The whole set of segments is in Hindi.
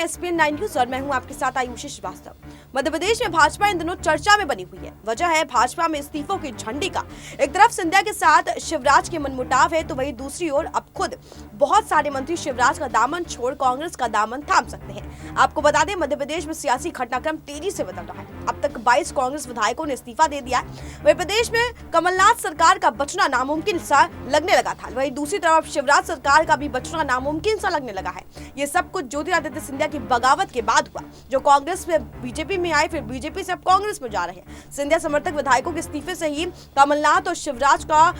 हैं SPN 9 न्यूज और मैं हूं आपके साथ आयुषी श्रीवास्तव। मध्य प्रदेश में भाजपा इन दिनों चर्चा में बनी हुई है। वजह है भाजपा में इस्तीफों की झंडी का। एक तरफ सिंधिया के साथ शिवराज के मनमुटाव है, तो वहीं दूसरी ओर अब खुद बहुत सारे मंत्री शिवराज का दामन छोड़ कांग्रेस का दामन थाम सकते हैं। आपको बता दें, मध्य प्रदेश में सियासी घटनाक्रम तेजी से बदल रहा है। अब तक 22 कांग्रेस विधायकों ने इस्तीफा दे दिया है। वहीं प्रदेश में कमलनाथ सरकार का बचना नामुमकिन सा लगने लगा था, वहीं दूसरी तरफ शिवराज सरकार का भी बचना नामुमकिन सा लगने लगा है। ये सब कुछ ज्योतिरादित्य सिंधिया की बगावत के बाद हुआ, जो कांग्रेस में बीजेपी में आए, फिर बीजेपी से अब कांग्रेस में जा रहे हैं। सिंधिया समर्थक विधायकों के इस्तीफे से ही कमलनाथ और शिवराज का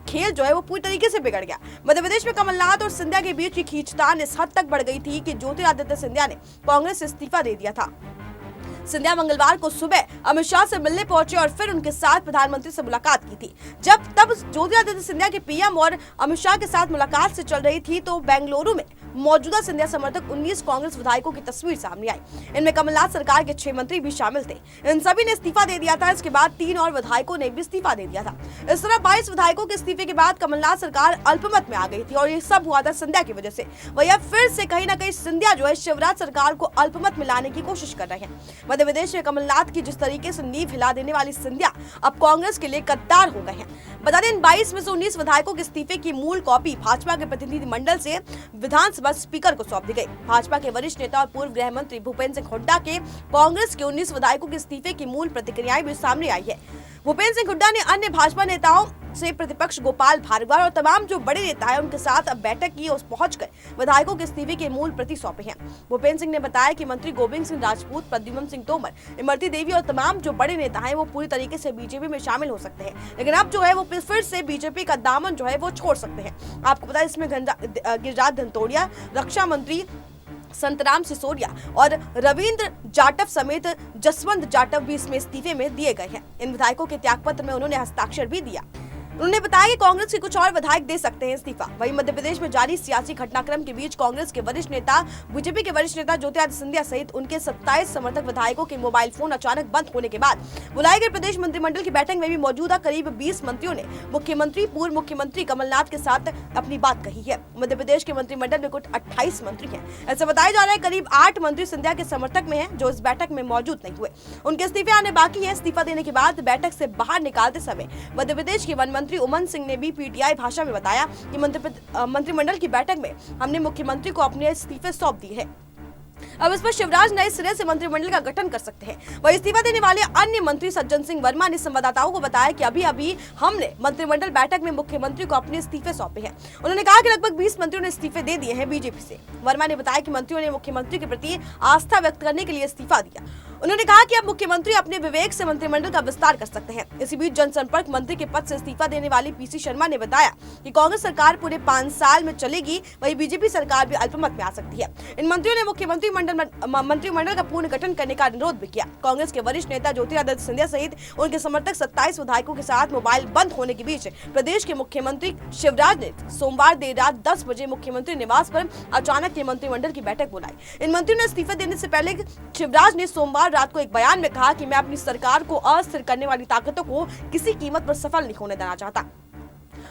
खेल जो है वो पूरी तरीके से बिगड़ गया। मध्य प्रदेश में कमलनाथ और सिंधिया के बीच की खींचतान इस हद तक बढ़ गई थी कि ज्योतिरादित्य सिंधिया ने कांग्रेस से इस्तीफा दे दिया था। सिंधिया मंगलवार को सुबह अमित शाह से मिलने पहुंचे और फिर उनके साथ प्रधानमंत्री से मुलाकात की थी। तब ज्योतिरादित्य सिंधिया के पीएम और अमित शाह के साथ मुलाकात से चल रही थी, तो बेंगलुरु में मौजूदा सिंधिया समर्थक 19 कांग्रेस विधायकों की तस्वीर सामने आई। इनमें कमलनाथ सरकार के 6 मंत्री भी शामिल थे। इन सभी ने इस्तीफा दे दिया था। इसके बाद 3 और विधायकों ने भी इस्तीफा दे दिया था। इस तरह 22 विधायकों के इस्तीफे के बाद कमलनाथ सरकार अल्पमत में आ गई थी और ये सब हुआ था सिंधिया की वजह से। वही अब फिर से कहीं ना कहीं सिंधिया जो है शिवराज सरकार को अल्पमत में लाने की कोशिश कर रहे हैं। मध्य प्रदेश में कमलनाथ की जिस तरीके से नींव हिला देने वाली सिंधिया अब कांग्रेस के लिए गद्दार हो गए हैं। बता दें, 22 में से 19 विधायकों के इस्तीफे की मूल कॉपी भाजपा के प्रतिनिधिमंडल से विधानसभा स्पीकर को सौंप दी गई। भाजपा के वरिष्ठ नेता और पूर्व गृह मंत्री भूपेंद्र सिंह हुड्डा के कांग्रेस के 19 विधायकों के इस्तीफे की मूल प्रतिक्रियाएं भी सामने आई है। भूपेंद्र सिंह हुड्डा ने अन्य भाजपा नेताओं से प्रतिपक्ष गोपाल भार्गव और तमाम जो बड़े नेता हैं उनके साथ अब बैठक की और पहुंचकर विधायकों के इस्तीफे के मूल प्रति सौंपे हैं। भूपेंद्र सिंह ने बताया कि मंत्री गोविंद सिंह राजपूत, प्रद्युम्न सिंह तोमर, इमरती देवी और तमाम जो बड़े नेता हैं वो पूरी तरीके से बीजेपी में शामिल हो सकते हैं, लेकिन अब जो है वो फिर से बीजेपी का दामन जो है वो छोड़ सकते हैं। आपको पता है, इसमें गिरिराज धनतोड़िया, रक्षा मंत्री संतराम सिसोदिया और रविंद्र जाटव समेत जसवंत जाटव भी इसमें इस्तीफे में दिए गए हैं। इन विधायकों के त्यागपत्र में उन्होंने हस्ताक्षर भी दिया। उन्होंने बताया कि कांग्रेस के कुछ और विधायक दे सकते हैं इस्तीफा। वहीं मध्य प्रदेश में जारी सियासी घटनाक्रम के बीच कांग्रेस के वरिष्ठ नेता, बीजेपी के वरिष्ठ नेता ज्योतिरादित्य सिंधिया सहित उनके 27 समर्थक विधायकों के मोबाइल फोन अचानक बंद होने के बाद बुलाई गई प्रदेश मंत्रिमंडल की बैठक में भी मौजूदा करीब 20 मंत्रियों ने मुख्यमंत्री, पूर्व मुख्यमंत्री कमलनाथ के साथ अपनी बात कही है। मध्य प्रदेश के मंत्रिमंडल में कुल 28 मंत्री हैं। ऐसा बताया जा रहा है करीब 8 मंत्री सिंधिया के समर्थक में हैं, जो इस बैठक में मौजूद नहीं हुए। उनके इस्तीफे आने बाकी है। इस्तीफा देने के बाद बैठक से बाहर निकालते समय मध्य प्रदेश के वन मंत्री उमन सिंह ने भी पीटीआई भाषा में बताया कि मंत्रिमंडल की बैठक में हमने मुख्यमंत्री को अपने इस्तीफे सौंप दिए हैं। अब इस पर शिवराज नए सिरे से मंत्रिमंडल का गठन कर सकते हैं। वही इस्तीफा देने वाले अन्य मंत्री सज्जन सिंह वर्मा ने संवाददाताओं को बताया कि अभी हमने मंत्रिमंडल बैठक में मुख्यमंत्री को अपने इस्तीफे सौंपे हैं। उन्होंने कहा कि लगभग 20 मंत्रियों ने इस्तीफे दे दिए हैं बीजेपी से। वर्मा ने बताया कि मंत्रियों ने मुख्यमंत्री के प्रति आस्था व्यक्त करने के लिए इस्तीफा दिया। उन्होंने कहा कि अब मुख्यमंत्री अपने विवेक से मंत्रिमंडल का विस्तार कर सकते हैं। इसी बीच जनसंपर्क मंत्री के पद से इस्तीफा देने वाली पीसी शर्मा ने बताया कि कांग्रेस सरकार पूरे 5 साल में चलेगी, वही बीजेपी सरकार भी अल्पमत में आ सकती है। इन मंत्रियों ने मंत्रिमंडल का पूर्ण गठन करने का अनुरोध भी किया। कांग्रेस के वरिष्ठ नेता ज्योतिरादित्य सिंधिया सहित उनके समर्थक 27 विधायकों के साथ मोबाइल बंद होने के बीच प्रदेश के मुख्यमंत्री शिवराज ने सोमवार देर रात 10 बजे मुख्यमंत्री निवास पर अचानक मंत्रिमंडल की बैठक बुलाई। इन मंत्रियों ने इस्तीफा देने से पहले शिवराज ने सोमवार रात को एक बयान में कहा कि मैं अपनी सरकार को अस्थिर करने वाली ताकतों को किसी कीमत पर सफल नहीं होने देना चाहता।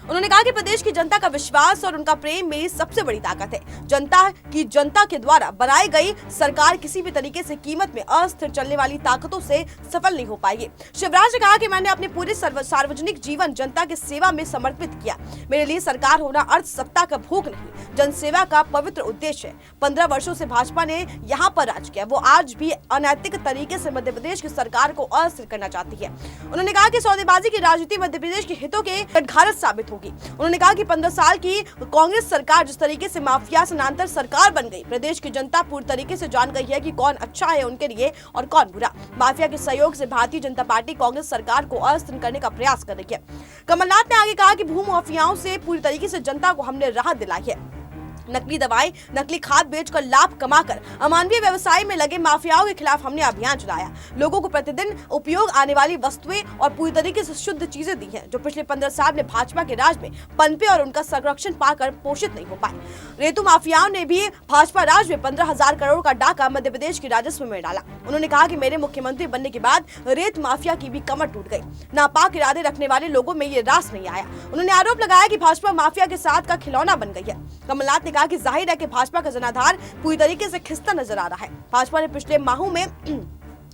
उन्होंने कहा कि प्रदेश की जनता का विश्वास और उनका प्रेम मेरी सबसे बड़ी ताकत है। जनता के द्वारा बनाई गई सरकार किसी भी तरीके से कीमत में अस्थिर चलने वाली ताकतों से सफल नहीं हो पाएगी। शिवराज ने कहा कि मैंने अपने पूरे सार्वजनिक जीवन जनता की सेवा में समर्पित किया। मेरे लिए सरकार होना अर्थ सत्ता का भूख नहीं, जनसेवा का पवित्र उद्देश्य है। 15 वर्षों से भाजपा ने यहाँ पर राज किया, वो आज भी अनैतिक तरीके से मध्य प्रदेश की सरकार को अस्थिर करना चाहती है। उन्होंने कहा कि सौदेबाजी की राजनीति मध्य प्रदेश के हितों के कटघारत साबित होगी। उन्होंने कहा कि 15 साल की कांग्रेस सरकार जिस तरीके से माफिया समानांतर सरकार बन गई, प्रदेश की जनता पूरी तरीके से जान गई है कि कौन अच्छा है उनके लिए और कौन बुरा। माफिया के सहयोग से भारतीय जनता पार्टी कांग्रेस सरकार को अस्थिर करने का प्रयास कर रही है। कमलनाथ ने आगे कहा कि भू माफियाओं से पूरी तरीके से जनता को हमने राहत दिलाई है। नकली दवाएं, नकली खाद बेचकर लाभ कमाकर अमानवीय व्यवसाय में लगे माफियाओं के खिलाफ हमने अभियान चलाया। लोगों को प्रतिदिन उपयोग आने वाली वस्तुएं और पूरी तरीके से शुद्ध चीजें दी हैं, जो पिछले 15 साल में भाजपा के राज में पनपे और उनका संरक्षण पाकर पोषित नहीं हो पाए। रेतु माफियाओं ने भी भाजपा राज में 15,000 करोड़ का डाका मध्य प्रदेश के राजस्व में डाला। उन्होंने कहा कि मेरे मुख्यमंत्री बनने के बाद रेत माफिया की भी कमर टूट गई। नापाक इरादे रखने वाले लोगों में ये रास नहीं आया। उन्होंने आरोप लगाया कि भाजपा माफिया के साथ का खिलौना बन गई है। कमलनाथ ने कहा कि जाहिर है कि भाजपा का जनाधार पूरी तरीके से खिसता नजर आ रहा है। भाजपा ने पिछले माहों में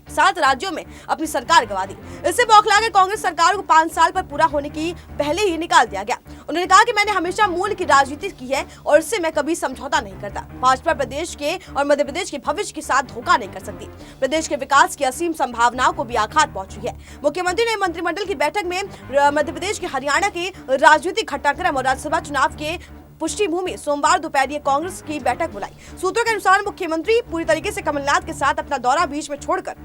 7 राज्यों में अपनी सरकार गंवा दी। इससे बौखला के कांग्रेस सरकार को 5 साल पर पूरा होने की पहले ही निकाल दिया गया। उन्होंने कहा कि मैंने हमेशा मूल्य की राजनीति की है और इससे मैं कभी समझौता नहीं करता। भाजपा प्रदेश के और मध्य प्रदेश के भविष्य के साथ धोखा नहीं कर सकती। प्रदेश के विकास की असीम संभावनाओं को भी आघात पहुंची है। मुख्यमंत्री ने मंत्रिमंडल की बैठक में मध्य प्रदेश के हरियाणा के राजनीतिक घटनाक्रम और राज्यसभा चुनाव के पुष्टि भूमि सोमवार दोपहर कांग्रेस की बैठक बुलाई। सूत्रों के अनुसार मुख्यमंत्री पूरी तरीके से कमलनाथ के साथ अपना दौरा बीच में छोड़कर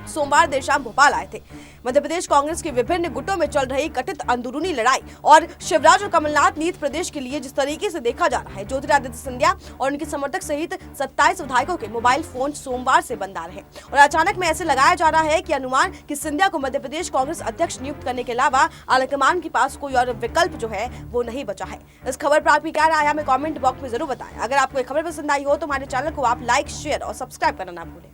सोमवार देर शाम भोपाल आए थे। मध्य प्रदेश कांग्रेस के विभिन्न गुटों में चल रही कथित अंदरूनी लड़ाई और शिवराज और कमलनाथ नीत प्रदेश के लिए जिस तरीके से देखा जा रहा है, ज्योतिरादित्य सिंधिया और उनके समर्थक सहित 27 विधायकों के मोबाइल फोन सोमवार से बंद आ रहे हैं और अचानक में ऐसे लगाया जा रहा है कि अनुमान कि सिंधिया को मध्य प्रदेश कांग्रेस अध्यक्ष नियुक्त करने के अलावा आलाकमान के पास कोई और विकल्प जो है वो नहीं बचा है। इस खबर पर आपकी क्या राय है, हमें कमेंट बॉक्स में जरूर बताएं। अगर आपको ये खबर पसंद आई हो तो हमारे चैनल को आप लाइक, शेयर और सब्सक्राइब करना ना भूलें।